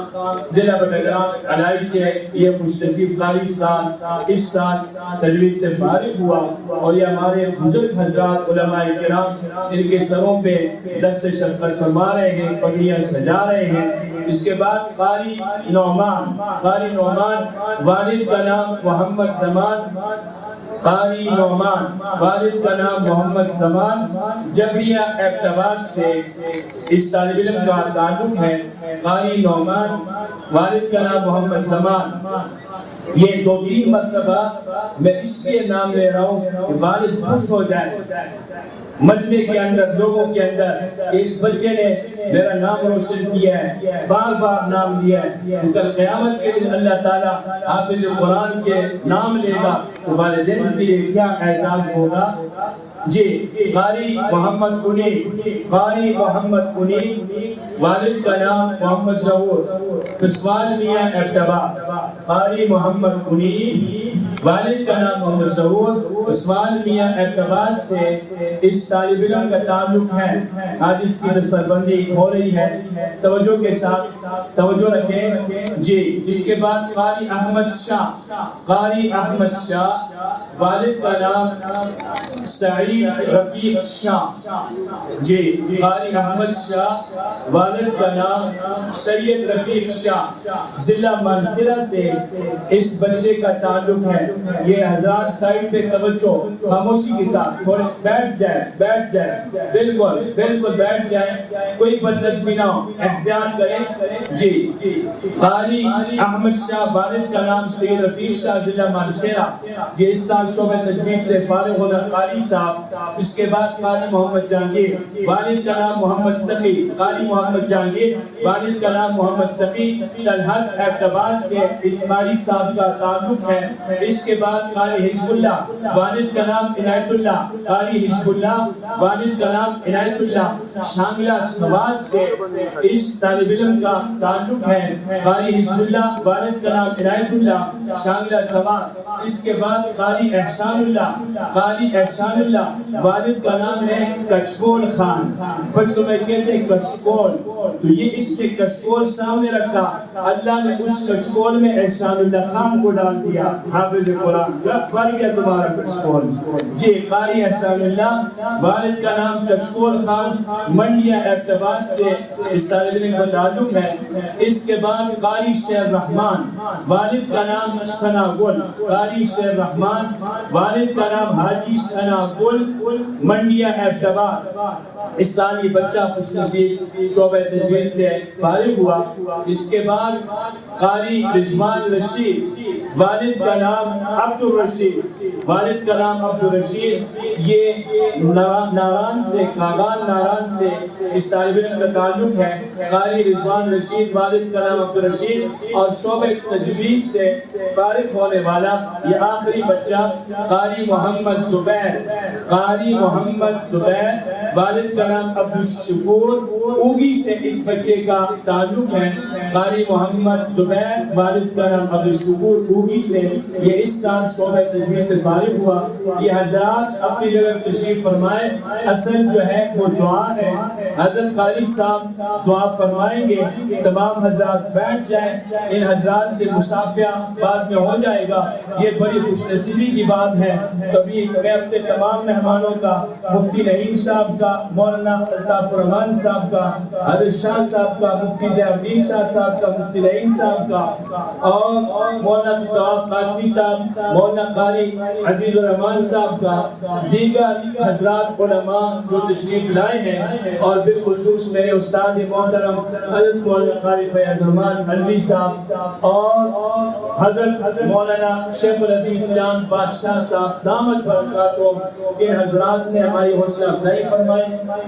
ضلع بٹگرام علائی سے یہ خوش نصیب قاری صاحب اس سال تجوید سے فارغ ہوا، اور یہ ہمارے بزرگ حضرات علماء کرام ان کے سروں پہ دست شفقت فرما رہے ہیں، پگڑیاں سجا رہے ہیں۔ اس کے بعد قاری نعمان، قاری نعمان، والد کا نام محمد زمان، قاری نعمان، والد کا نام محمد زمان، جبریہ اعتبار سے اس طالب علم کا تعلق ہے۔ قاری نعمان، والد کا نام محمد زمان۔ یہ 2-3 مرتبہ میں اس لیے نام لے رہا ہوں کہ والد خوش ہو جائے مجمع کے اندر، لوگوں کے اندر، اس بچے نے میرا نام روشن کیا ہے، بار بار نام لیا ہے۔ تو کل قیامت کے دن اللہ تعالیٰ حافظ قرآن کے نام لے گا تو والدین کے لیے کیا اعزاز ہوگا۔ جی قاری محمد انی، قاری محمد انی، والد کا نام محمد ظہور، پسوال میاں ابتبا۔ قاری محمد انی، والد کا نام محمد ظہور، پسوال میاں ابتبا سے اس طالب علم کا تعلق ہے۔ آج اس کی دستربندی ہو رہی ہے، توجہ کے ساتھ توجہ رکھیں۔ جی اس کے بعد قاری احمد شاہ، قاری احمد شاہ، والد کا نام سعید رفیق شاہ، جی قاری احمد شاہ، والد کا نام سید رفیق شاہ، ضلع منصورہ سے اس بچے کا تعلق ہے۔ یہ حضرات سائٹ پہ توجہ خاموشی کے ساتھ تھوڑے بیٹھ جائے، بالکل بالکل بیٹھ جائیں، کوئی بدنظمی نہ ہو، احتیاط کریں۔ جی قاری احمد شاہ، والد کا نام سید رفیق شاہ، ضلع منصورہ، یہ اس سال شعبہ تجوید سے فارغ ہونا قاری صاحب۔ اس کے بعد قاری محمد جہانگیر، والد کا نام محمد سخی، قاری محمد جہانگیر، والد کا نام محمد سخی، سرحد اعتبار سے اس قاری صاحب کا تعلق ہے۔ اس کے بعد قاری حزب اللہ، والد کا نام عنایت اللہ، قاری حزب اللہ، والد کا نام عنایت اللہ، شانگلہ سوات سے اس طالب علم کا تعلق ہے۔ قاری حزب اللہ، والد کا نام عنایت اللہ، شانگلہ سوات۔ اس کے بعد قاری احسان اللہ، قاری احسان اللہ، والد کا نام ہے کچکول خان، پشتو میں کہتے ہیں کشکول، تو یہ اس نے کشکول سامنے رکھا، اللہ نے اس کشکول میں احسان اللہ خان کو ڈال دیا، حافظ قرآن، جب بڑھ گیا تمہارا کشکول۔ جی قاری احسان اللہ، والد کا نام کچکول خان، منڈیا اعتبار سے اس طالب علم کا تعلق ہے۔ اس کے بعد قاری شیر رحمان، والد کا نام ثنا گل، قاری شیر رحمان، والد کا نام حاجی ثنا گل، منڈیا اعتبار۔ اس سال یہ بچہ خوش نصیب شعبہ تجوید سے فارغ ہوا۔ اس کے بعد قاری رضوان رشید، والد کا نام عبد الرشید، والد کا نام عبد الرشید، یہ ناران سے، کاغان ناران سے اس طالب علم کا تعلق ہے۔ قاری رضوان رشید، والد کا نام عبد الرشید، اور شعبہ تجوید سے فارغ ہونے والا یہ آخری بچہ قاری محمد زبیر، قاری محمد زبیر، والد کا نام عبدالشکور، اوگی سے اس بچے کا تعلق ہے۔ قاری محمد زبیر، والد کا نام عبدالشکور، اوگی سے، یہ اس سال شعبہ تجوید سے فارغ ہوا۔ یہ حضرات اپنی جگہ تشریف فرمائیں۔ اصل جو ہے وہ دعا ہے، حضرت قاری صاحب دعا فرمائیں گے، تمام حضرات بیٹھ جائیں، ان حضرات سے مصافحہ بعد میں ہو جائے گا۔ یہ بڑی خوش نصیبی کی بات ہے۔ کبھی میں اپنے تمام مہمانوں کا، مفتی نعیم صاحب کا، مولانا الطاف الرحمان صاحب کا، حضرت شاہ صاحب کا، مفتی ضیاء الدین شاہ صاحب کا، مفتی نعیم صاحب کا، اور مولانا طواف قاسمی صاحب، مولانا قاری عزیز الرحمان صاحب کا، دیگر حضرات علماء جو تشریف لائے ہیں، اور بالخصوص میرے استاد محترم حضرت مولانا قاری فیاض الرحمان علوی صاحب، اور حضرت مولانا شیخ الحدیث چاند بادشاہ صاحب دامت برکاتہم، کہ حضرات نے ہماری حوصلہ افزائی فرمائی،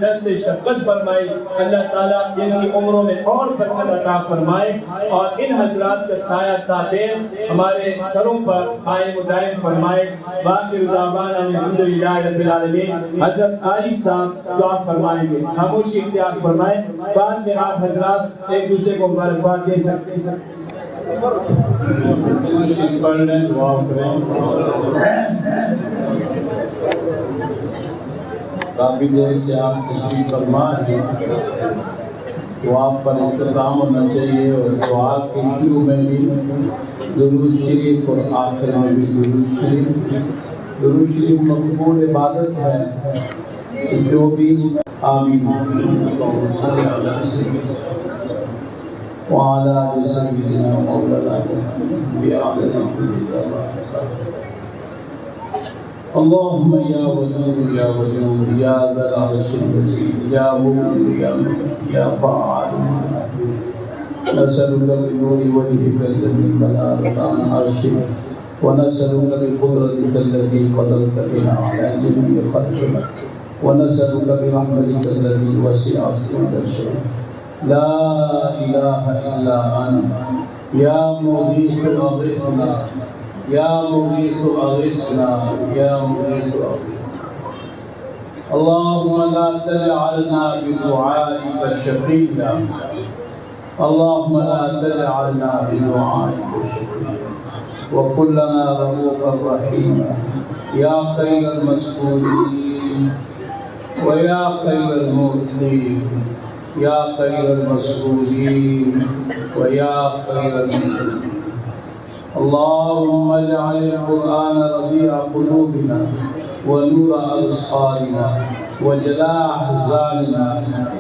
دست شفقت فرمائی۔ اللہ تعالیٰ ان کی عمروں میں اور برکت عطا فرمائے، اور ان حضرات کا سایہ تا دیم ہمارے سروں پر قائم و دائم فرمائے۔ باقر دعوانا الحمدللہ رب العالمین۔ حضرت قاری صاحب دعا فرمائیں گے، خاموشی اختیار فرمائیں، بعد میں آپ حضرات ایک دوسرے کو مبارکباد دے سکتے ہیں۔ شریف پڑھ لیں، دعا کریں۔ کافی دیر سے آپ تشریف فرما ہیں، دعا پر اختتام ہونا چاہیے، اور دعا کے شروع میں بھی درود شریف اور آخر میں بھی درود شریف۔ درود شریف مقبول عبادت ہے کہ جو بھی آمین اللہم صلی علی سیدنا وعلی آل سیدنا مولانا بعدد کل ذرہ۔ اللہم یا ودود یا ودود یا ذا العرش المجید یا مبدع یا مبدع یا فعال لما تريد، نسألك بنور وجهك الذي منارت عن عرشك، ونسألك بقدرتك التي قدرت بها على جميع خلقك، ونسألك برحمتك التي وسعت كل شيء، لا إله إلا أنت يا مغيث أغثنا يا مغيث أغثنا يا مغيث أغثنا۔ اللهم لا تجعلنا بدعائك شقيا، اللهم لا تجعلنا بدعائك شقيا، وكلنا رؤوفا رحيما يا خير المسؤولين ويا خير المؤتين، يا خير المسؤولين ويا خير المؤتين۔ اللهم اجعل القرآن ربيع قلوبنا ونور أبصارنا وجلاء أحزاننا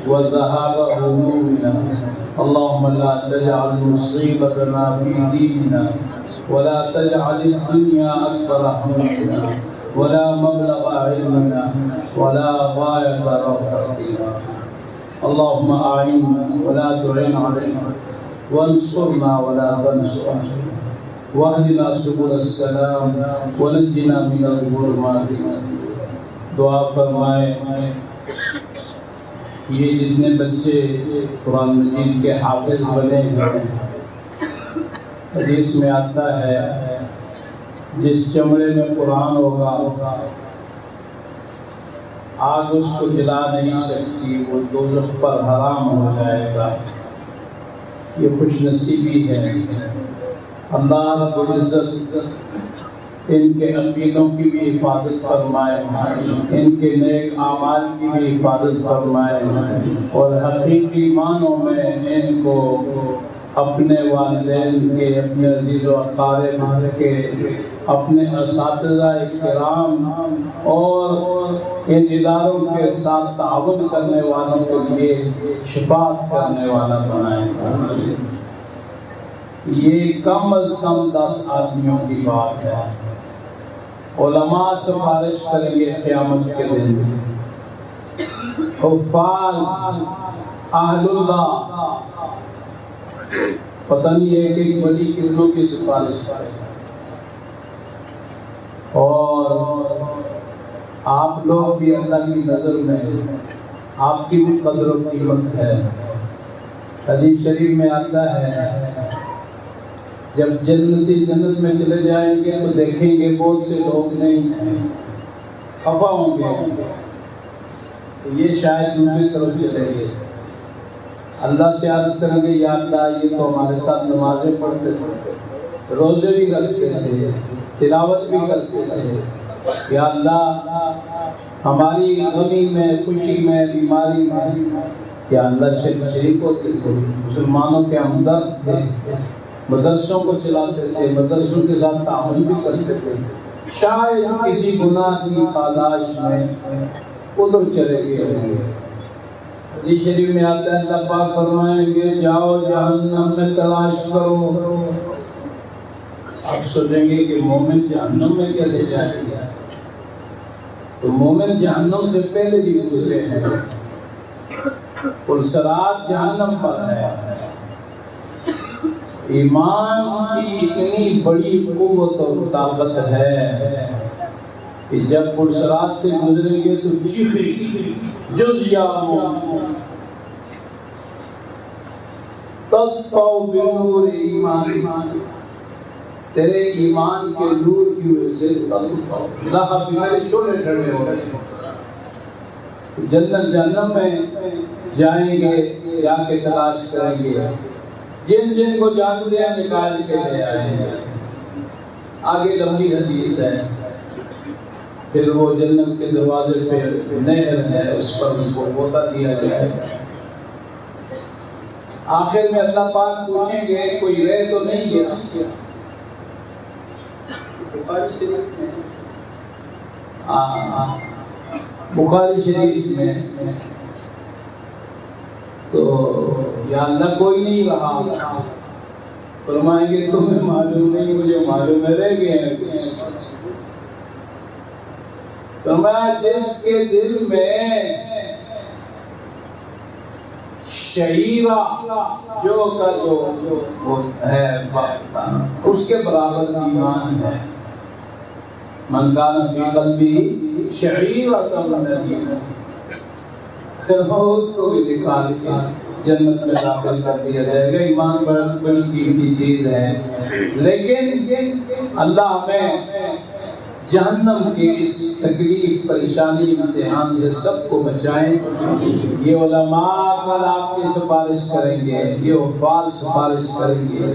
وذهاب همومنا، اللهم لا تجعل مصيبتنا في ديننا، ولا تجعل الدنيا أكبر همنا ولا مبلغ علمنا ولا غاية رغبتنا، اللهم أعنا ولا تعن علينا، وانصرنا ولا تنصر علينا، واهدنا سبل السلام ونجنا من الظلمات۔ دعا فرمائیں، یہ جتنے بچے قرآن مجید کے حافظ بنے ہیں، حدیث میں آتا ہے جس چمڑے میں قرآن ہوگا آگ اس کو جلا نہیں سکتی، وہ دوزخ پر حرام ہو جائے گا۔ یہ خوش نصیبی ہے۔ اللہ رب العزت ان کے عقیدوں کی بھی حفاظت فرمائے، ان کے نیک اعمال کی بھی حفاظت فرمائے، اور حقیقی معنوں میں ان کو اپنے والدین کے، اپنے عزیز و اقارب کے، اپنے اساتذہ کرام اور ان اداروں کے ساتھ تعاون کرنے والوں کے لیے شفاعت کرنے والا بنائے۔ یہ کم از کم 10 آدمیوں کی بات ہے۔ علماء سفارش کریں گے قیامت کے دن، حفاظ اہل اللہ، پتہ نہیں ہے کہ بڑی کتنوں کی سفارش کریں، اور آپ لوگ بھی اللہ کی نظر میں آپ کی بھی قدر و قیمت ہے۔ حدیث شریف میں آتا ہے جب جنتی جنت میں چلے جائیں گے تو دیکھیں گے بہت سے لوگ نہیں ہیں، خفا ہوں گے، تو یہ شاید دوسری طرف چلے گئے. اللہ سے عرض کریں گے یا اللہ یہ تو ہمارے ساتھ نمازیں پڑھتے تھے, روزے بھی رکھتے تھے, تلاوت بھی کرتے تھے, یا اللہ ہماری غمی میں, خوشی میں, بیماری میں یا اللہ شریک ہوتے تھے, مسلمانوں کے ہمدرد تھے, مدرسوں کو چلاتے تھے, مدرسوں کے ساتھ تعاون بھی کرتے تھے. شاید کسی گناہ کی پاداش میں ادھر چلے گئے. حدیث شریف میں آتا ہے اللہ پاک فرمائیں گے جاؤ جہنم میں تلاش کرو. آپ سوچیں گے کہ مومن جہنم میں کیسے جائے گا؟ تو مومن جہنم سے پہلے بھی گزرے ہیں. پلسرات جہنم پر ہے. ایمان کی اتنی بڑی قوت اور طاقت ہے کہ جب پلسرات سے گزریں گے تو چیخیں جز یا تطفع بنور ایمان, تیرے ایمان کے نور کی وجہ سے تطفع ذہب میرے شعلے ٹھڑے ہو رہے ہیں. جنت جہنم میں جائیں گے, جا کے تلاش کریں گے, جن جن کو جانتے ہیں نکال کے لے آئیں گے. آگے لمبی حدیث ہے. پھر وہ جنت کے دروازے پہ نہر ہے, اس پر ان کو غوطہ دیا جائے گا. آخر میں اللہ پاک پوچھیں گے کوئی رہ تو نہیں گیا؟ بخاری شریف میں تو یا اللہ کوئی نہیں رہا. فرمائیں گے تمہیں معلوم نہیں, مجھے معلوم ہے رہ گئے ہیں. فرمایا جس کے دل میں شعیرہ جو کا جو ہے اس کے برابر ایمان ہے. من کان فی قلبی شعیرۃ من ایمان, اس کو بھی نکال کے جنت میں داخل کر دیا جائے گا. ایمان بڑی قیمتی چیز ہے, لیکن اللہ ہمیں جہنم کی اس تکلیف, پریشانی, امتحان سے سب کو بچائیں. یہ علماء کل آپ کی سفارش کریں گے, یہ حفاظ سفارش کریں گے,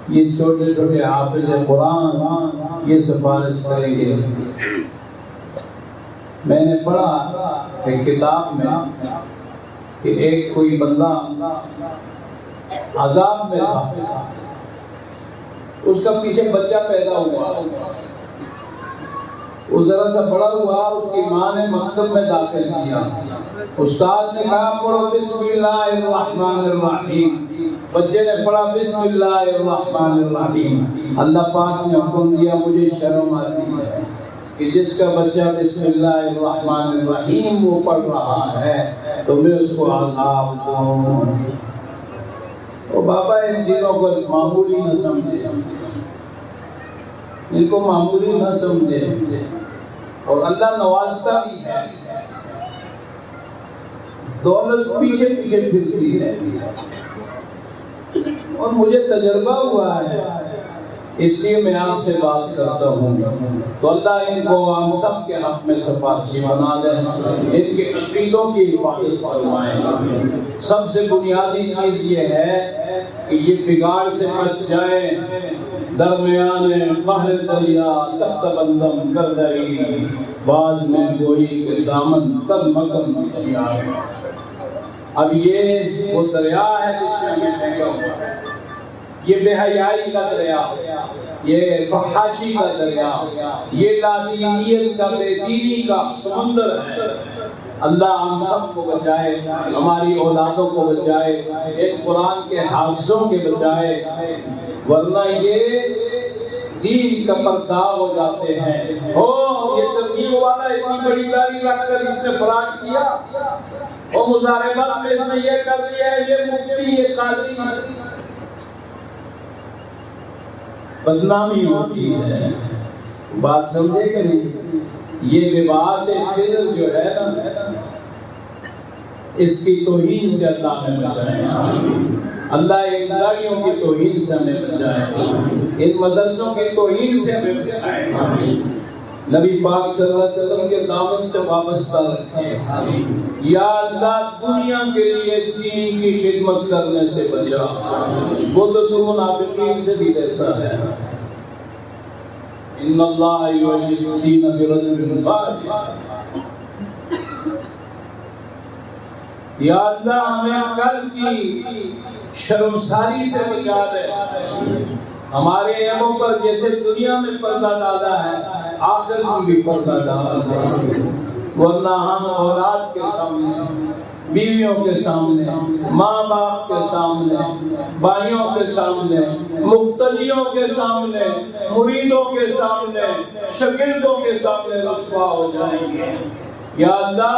یہ چھوٹے چھوٹے حافظ قرآن یہ سفارش کریں گے. میں نے پڑھا ایک کتاب میں کہ ایک کوئی بندہ عذاب میں تھا, اس کا پیچھے بچہ پیدا ہوا, وہ ذرا سا بڑا ہوا, اس کی ماں نے مکتب میں داخل کیا. استاد نے کہا پڑھو بسم اللہ الرحمن الرحیم. بچے نے پڑھا بسم اللہ الرحمن الرحیم. اللہ پاک نے حکم دیا مجھے شرم آتی ہے کہ جس کا بچہ بسم اللہ الرحمن الرحیم وہ پڑھ رہا ہے تو میں اس کو عذاب دوں. اور بابا ان چیزوں کو معمولی نہ سمجھے, ان کو معمولی نہ سمجھے. اور اللہ نوازتا بھی ہے, دولت پیچھے پیچھے پھرتی ہے. اور مجھے تجربہ ہوا ہے, اس لیے میں آپ سے بات کرتا ہوں. تو اللہ ان کو ہم سب کے حق میں سفارشی بنا دے, ان کے عقیدوں کی حفاظت فرمائیں. سب سے بنیادی چیز یہ ہے کہ یہ بگاڑ سے بچ جائیں. درمیان قہر دریا تخت بندم کر دئی, بعد میں گوئی کے دامن تر مکم کیا. اب یہ وہ دریا ہے جس میں ہمیں پھینکا ہوا ہے, یہ بے حیائی کا دریا, یہ فحاشی کا دریا, یہ لادینیت کا, بے دینی کا سمندر ہے. اللہ ہم سب کو بچائے, ہماری اولادوں کو بچائے, ایک قرآن کے حافظوں کے بچائے, ورنہ یہ دین کا پردہ ہو جاتے ہیں. یہ تبلیغ والا اتنی بڑی داڑھی رکھ کر اس نے فراڈ کیا, اور مظاہرات میں اس نے یہ کر دیا ہے, یہ مفتی, یہ قاضی. بدنامی ہوتی ہے. بات سمجھے کہ نہیں؟ یہ لباس خضر جو ہے نا, اس کی توہین سے اللہ ہمیں بچائے. اللہ ان داڑیوں کی توہین سے ہمیں بچائے, ان مدرسوں کی توہین سے ہمیں بچائے. نبی پاک صلی اللہ علیہ وسلم کے دامن سے وابستہ رکھیں۔ یا اللہ دنیا کے لیے دین کی خدمت کرنے سے بچا، وہ تو منافقین سے بھی دیتا ہے۔ ان اللہ یعید الدین برجل فاجر۔ یا اللہ ہمیں کل کی شرمساری سے بچا دے۔ ہمارے ایموں پر جیسے دنیا میں پردہ ڈالا ہے، آخر میں بھی پردہ ڈال دے، ورنہ ہم اولاد کے سامنے، بیویوں کے سامنے، ماں باپ کے سامنے، بھائیوں کے سامنے، مقتدیوں کے سامنے، مریدوں کے سامنے، شاگردوں کے سامنے رسوا ہو جائیں گے۔ یا اللہ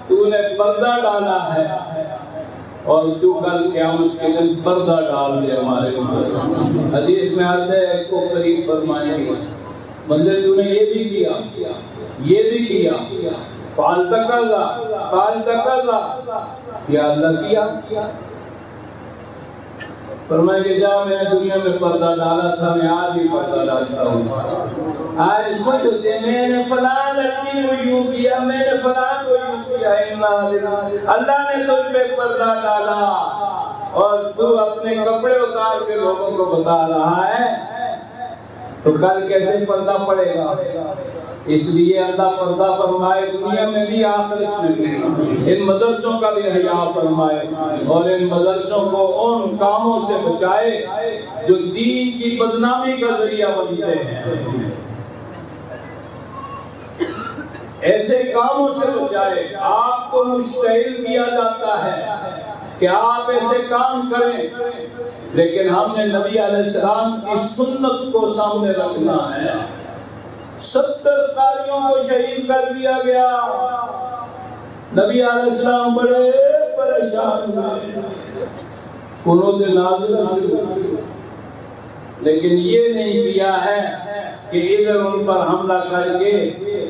تو نے پردہ ڈالا ہے اور تو کل قیامت کے دن پردہ ڈال دے ہمارے اوپر۔ حدیث میں آتا ہے ایک کو قریب فرمائیں گے بندے تو نے یہ بھی کیا، یہ بھی کیا، فعلت کذا فعلت کذا، یا اللہ کیا؟ فرمائیں کہ جا میں نے دنیا میں پردہ ڈالا تھا، میں آج بھی پردہ ڈالتا ہوں۔ آج خوش ہوتے میں نے فلاں لڑکی کو یوں کیا، میں نے فلاں کو یوں کیا۔ اللہ نے تجھ پہ پردہ ڈالا اور تو اپنے کپڑے اتار کے لوگوں کو بتا رہا ہے، تو کل کیسے پردہ پڑے گا؟ اس لیے اللہ پردہ فرمائے دنیا میں بھی آخرت میں بھی۔ ان مدرسوں کا بھی حیا فرمائے اور ان مدرسوں کو ان کاموں سے بچائے جو دین کی بدنامی کا ذریعہ بنتے ہیں، ایسے کاموں سے بچائے۔ آپ کو مشتعل کیا جاتا ہے کہ آپ ایسے کام کریں، لیکن ہم نے نبی علیہ السلام کی سنت کو سامنے رکھنا ہے۔ 70 قاریوں کو شہید کر دیا گیا، نبی علیہ السلام بڑے پریشان ہوئے، قنوت نازل ہوئی، لیکن یہ نہیں کیا ہے کہ ادھر ان پر حملہ کر کے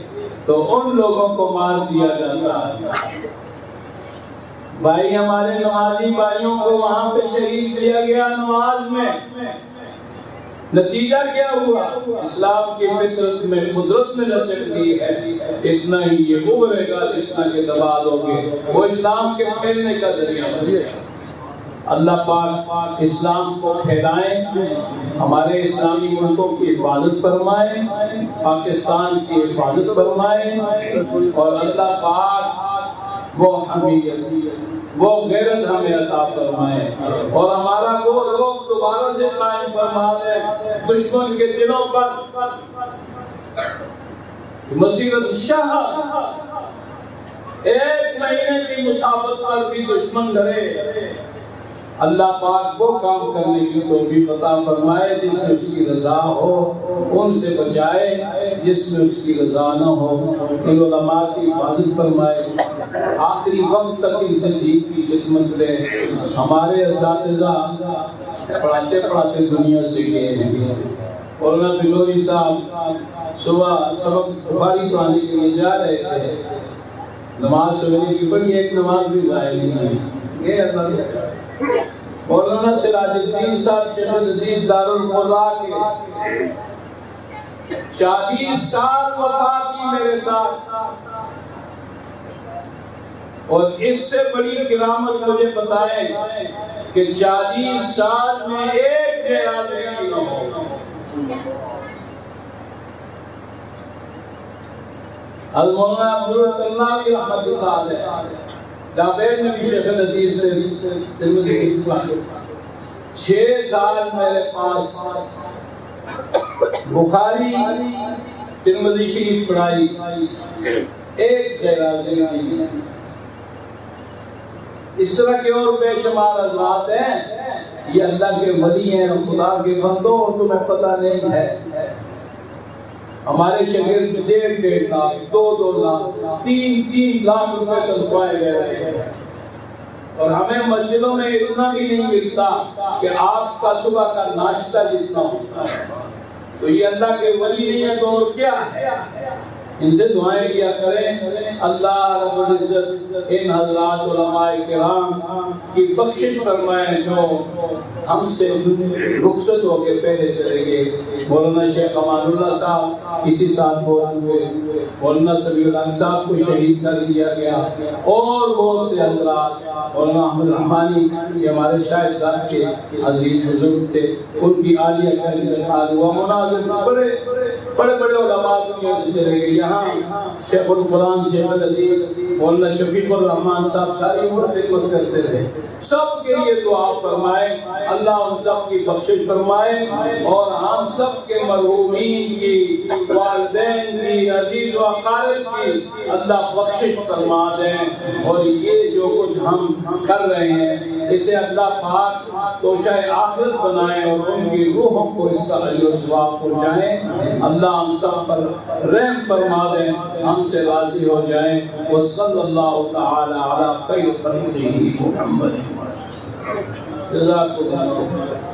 تو ان لوگوں کو مار دیا جاتا ہے۔ بھائی ہمارے نمازی بھائیوں کو وہاں پہ شہید کیا گیا نماز میں، نتیجہ کیا ہوا؟ اسلام کی فطرت میں قدرت میں لچک دی ہے، اتنا ہی یہ ابھرے گا جتنا کہ دبا دو گے، وہ اسلام کے پھیلنے کا ذریعہ بنے۔ اللہ پاک اسلام کو پھیلائیں، ہمارے اسلامی ملکوں کی حفاظت فرمائیں، پاکستان کی حفاظت فرمائیں، اور اللہ پاک وہ حمیت، وہ غیرت ہمیں عطا فرمائے اور ہمارا وہ روک دوبارہ سے قائم فرما دے دشمن کے دلوں پر۔ مسیرت شاہ 1 مہینے کی مسافت پر بھی دشمن ڈرے، اللہ پاک وہ کام کرنے کی توفیق عطا فرمائے جس میں اس کی رضا ہو، ان سے بچائے جس میں اس کی رضا نہ ہو۔ ان علماء کی حفاظت فرمائے، آخری وقت تک ان سے دین کی خدمت لے۔ ہمارے اساتذہ پڑھاتے پڑھاتے دنیا سے گئے ہیں، مولانا بلوری صاحب صبح سبق بخاری پڑھانے کے لیے جا رہے تھے، نماز سویرے کی پڑھی، ایک نماز بھی ضائع نہیں ہوئی۔ یہ اللہ مولانا سراج الدین صاحب شیخ الحدیث دارالقراء کے 40 سال وفا کی میرے ساتھ، اور اس سے بڑی کرامت مجھے بتائیں کہ 40 سال میں ایک جنازے کی نہ ہو۔ مولانا عبداللہ رحمۃ اللہ علیہ جابیر میں بھی شیخ الحدیث سے ترمذی کی پڑھائی، 6 سال میرے پاس بخاری ترمذی شریف پڑھائی، ایک جنازے کی۔ اس طرح کے اور بے شمار حضرات ہیں، یہ اللہ کے ولی ہیں، خدا کے بندوں، اور تمہیں پتہ نہیں ہے۔ ہمارے شہر سے 1.5 لاکھ 2 لاکھ 3 لاکھ روپے تنخواہیں لے رہے ہیں، اور ہمیں مسجدوں میں اتنا بھی نہیں ملتا کہ آپ کا صبح کا ناشتہ جتنا ہوتا ہے۔ تو یہ اللہ کے ولی نہیں ہے تو اور کیا ہے؟ ان سے دعائیں کیا کریں۔ اللہ رب العزت ان حضرات علماء کرام کی بخشش فرمائیں جو ہم سے رخصت ہو کے پہلے چلے گئے۔ مولانا شیخ امان اللہ صاحب اسی ساتھ فوت ہوئے، مولانا سمیع الحق صاحب کو شہید کر دیا گیا، اور بہت سے حضرات، مولانا احمد رحمانی یہ ہمارے شاہد صاحب کے عزیز بزرگ تھے، ان کی عالیہ کا انتقال ہوا۔ مناظر بڑے بڑے علماء دنیا سے چلے گئے۔ یہاں شیخ القرآن شیخ الحدیث مولانا شفیق الرحمان صاحب ساری عمر خدمت کرتے رہے۔ سب کے لیے دعا فرمائے، اللہ ان سب کی بخشش فرمائے، اور ہم سب کے مرحومین کی، والدین کی، عزیز و اقارب کی اللہ بخشش فرما دیں، اور یہ جو کچھ ہم کر رہے ہیں اسے اللہ پاک توشہ آخرت بنائیں، اور ان کی روحوں کو اس کا اجر و ثواب پہنچائیں۔ اللہ ہم سب پر رحم فرما دیں، ہم سے راضی ہو جائیں۔ وصلی اللہ تعالی علی خیر خلقہ محمد۔ جزاک اللہ۔